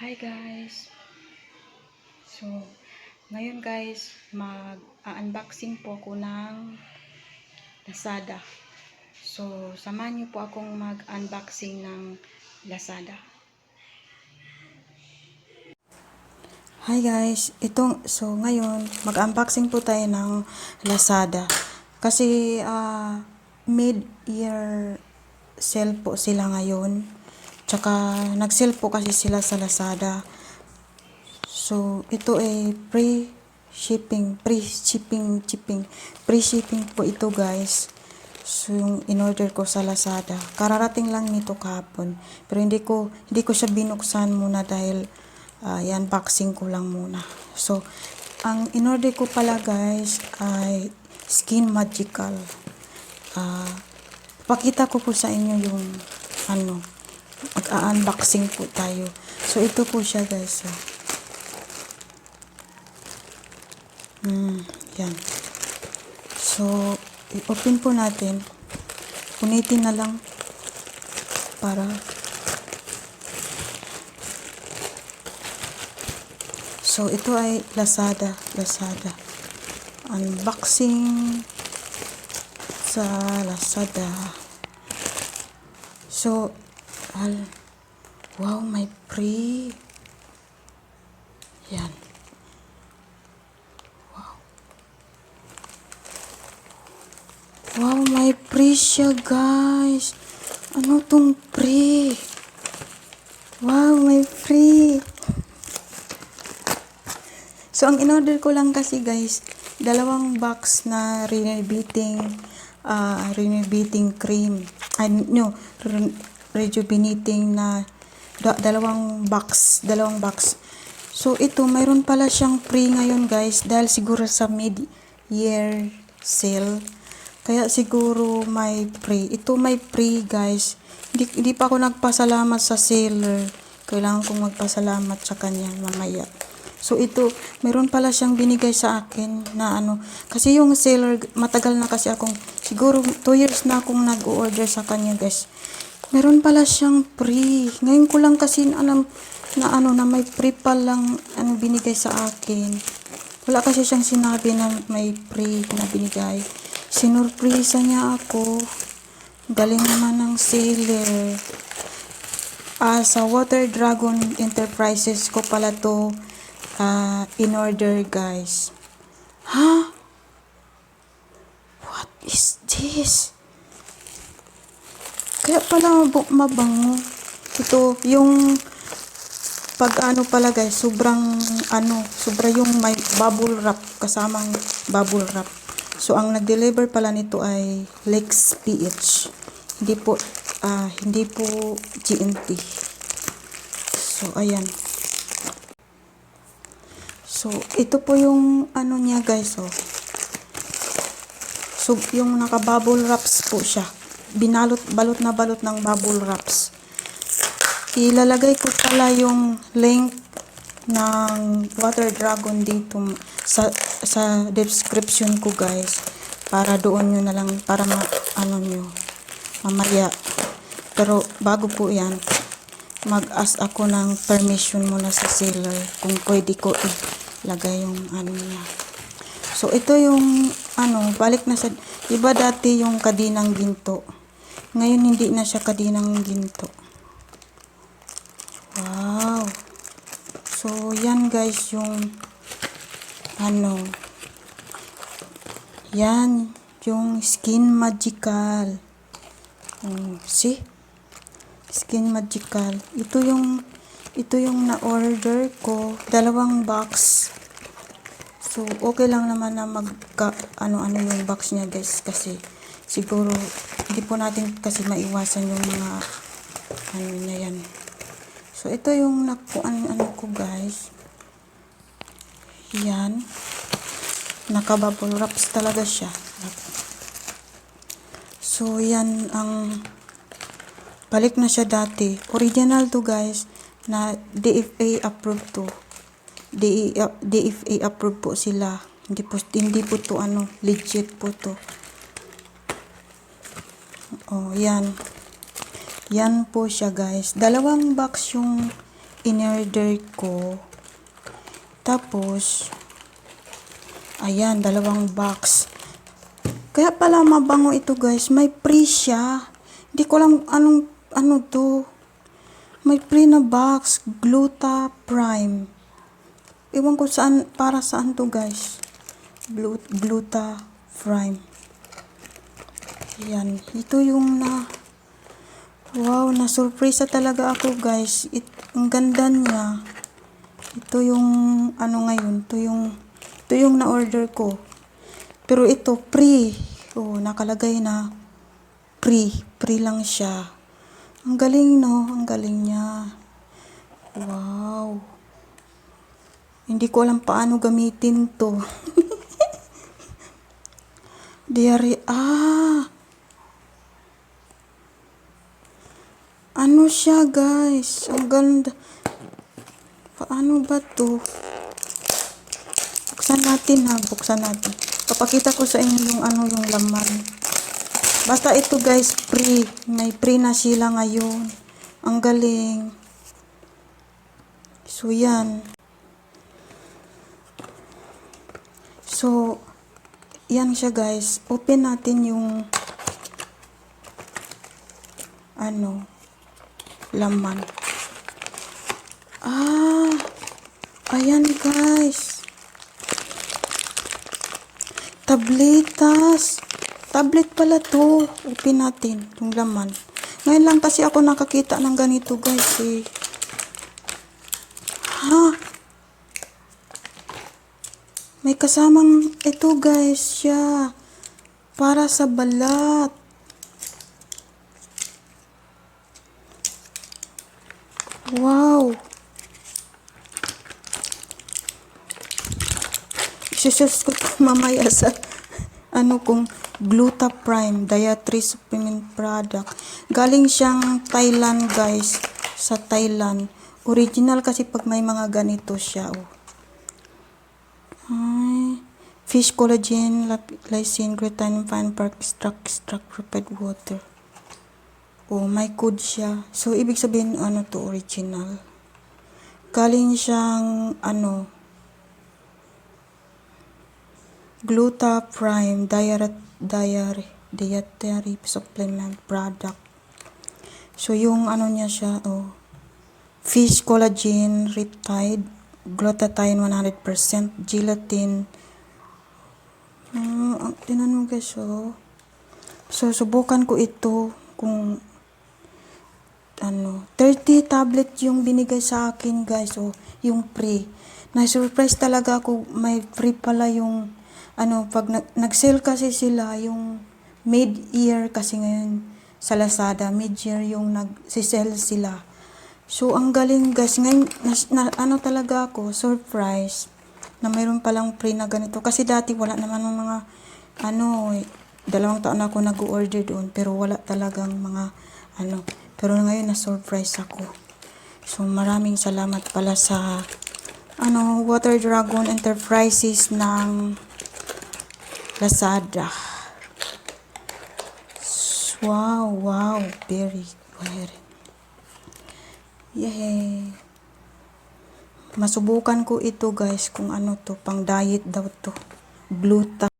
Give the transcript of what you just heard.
Hi guys! So, ngayon guys, mag-unboxing po ako ng Lazada. So, samahan niyo po akong mag-unboxing ng Lazada. Hi guys! Ngayon, mag-unboxing po tayo ng Lazada. Kasi, mid-year sale po sila ngayon. Tsaka, nag-sale po kasi sila sa Lazada. So, ito ay free shipping po ito guys. So, yung in-order ko sa Lazada. Kararating lang nito kahapon. Pero hindi ko siya binuksan muna dahil i-unboxing ko lang muna. So, ang in-order ko pala guys ay Skin Magical. Pakita ko po sa inyo yung mag-unboxing po tayo. So, ito po siya guys. Yan. So, i-open po natin. Punitin na lang para so, ito ay Lazada. Unboxing sa Lazada. So, wow, may free. Yan. Wow, may free siya guys. Ano tong free? Wow, may free. So, ang in-order ko lang kasi guys, dalawang box na rejuvenating cream. Rejuvenating na dalawang box. So, ito, mayroon pala siyang free ngayon guys, dahil siguro sa mid-year sale. Kaya siguro may free. Ito may free guys. Hindi pa ako nagpasalamat sa seller. Kailangan kong magpasalamat sa kanya mamaya. So ito, meron pala siyang binigay sa akin na kasi yung seller, matagal na kasi akong, siguro 2 years na akong nag-order sa kanya guys. Meron pala siyang free. Ngayon ko lang kasi alam na may free pa lang binigay sa akin. Wala kasi siyang sinabi na may free na binigay. Sinurpresa niya ako. Galing naman ng seller. Sa Water Dragon Enterprises ko pala to in order guys. Ha? What is this? Kaya pala mabango. Ito yung pag pala guys, sobra yung may bubble wrap, kasamang bubble wrap. So, ang nag-deliver pala nito ay Lex PH. Hindi po GNT. So, ayan. So, ito po yung niya guys, oh. So, yung naka-bubble wraps po siya. Balot ng bubble wraps. Ilalagay ko pala yung link ng Water Dragon dito sa description ko guys, para doon nyo na lang, para nyo mamaya. Pero bago po yan, mag-ask ako ng permission muna sa seller kung pwede ko ilagay yung niya. So ito yung balik na sa, iba dati yung kadinang ginto, ngayon hindi na siya kadinang ginto. Wow. So, yan guys yung yan yung Skin Magical. See? Skin Magical. Ito yung na-order ko, dalawang box. So, okay lang naman na yung box niya guys, kasi siguro hindi po natin kasi maiwasan yung mga niya yan. So, ito yung ko guys. Yan. Naka-bubble wraps talaga siya. So, yan ang balik na siya dati. Original to guys, na DFA approved to. DFA approved po sila. Hindi po to legit po to. Oh, yan. Yan po siya guys. Dalawang box yung in-order ko. Tapos, ayan, 2 box. Kaya pala mabango ito guys. May free siya. Hindi ko alam ano to. May free na box. Gluta Prime. Ewan ko para saan to guys. Gluta Prime. Ayan. Ito yung wow, na-surprise talaga ako guys. Ang ganda niya. Ito yung ngayon. Ito yung na-order ko. Pero ito, free. Oh, nakalagay na free. Free lang siya. Ang galing, no? Ang galing niya. Wow. Hindi ko alam paano gamitin to. Diary. Ano siya, guys? Ang ganda. Paano ba to? Buksan natin, ha? Buksan natin. Papakita ko sa inyo yung laman. Basta ito guys, free. May free na sila ngayon. Ang galing. So, yan. So, yan siya guys. Open natin yung laman. Ayan guys. Tabletas. Tablet pala to. Open natin yung laman. Ngayon lang kasi ako nakakita ng ganito guys eh. May kasamang ito guys siya. Para sa balat. Wow. Isusurs ko mamaya sa kung Gluta Prime Dietary Supplement Product. Galing siyang Thailand guys. Sa Thailand. Original kasi pag may mga ganito siya. Fish collagen, lysine, creatine, fine bark extract, prepared water. May code siya. So, ibig sabihin, to original. Galing siyang, Gluta Prime Dietary Supplement Product. So, yung niya siya, fish collagen, riptide, glutathione 100%, gelatin. Tinan mo guys, So, subukan ko ito kung 30 tablet yung binigay sa akin guys, yung free. Na-surprise talaga ako, may free pala yung pag nag-sale kasi sila yung mid-year kasi ngayon sa Lazada, mid-year yung nag-sell sila. So, ang galing guys, ngayon talaga ako, surprise na mayroon palang free na ganito. Kasi dati wala naman ng mga 2 taon ako nag-order doon, pero wala talagang mga pero ngayon na-surprise ako. So, maraming salamat pala sa Water Dragon Enterprises ng Lazada. Wow, very. Yay. Masubukan ko ito guys kung to, pang diet daw to. Gluta.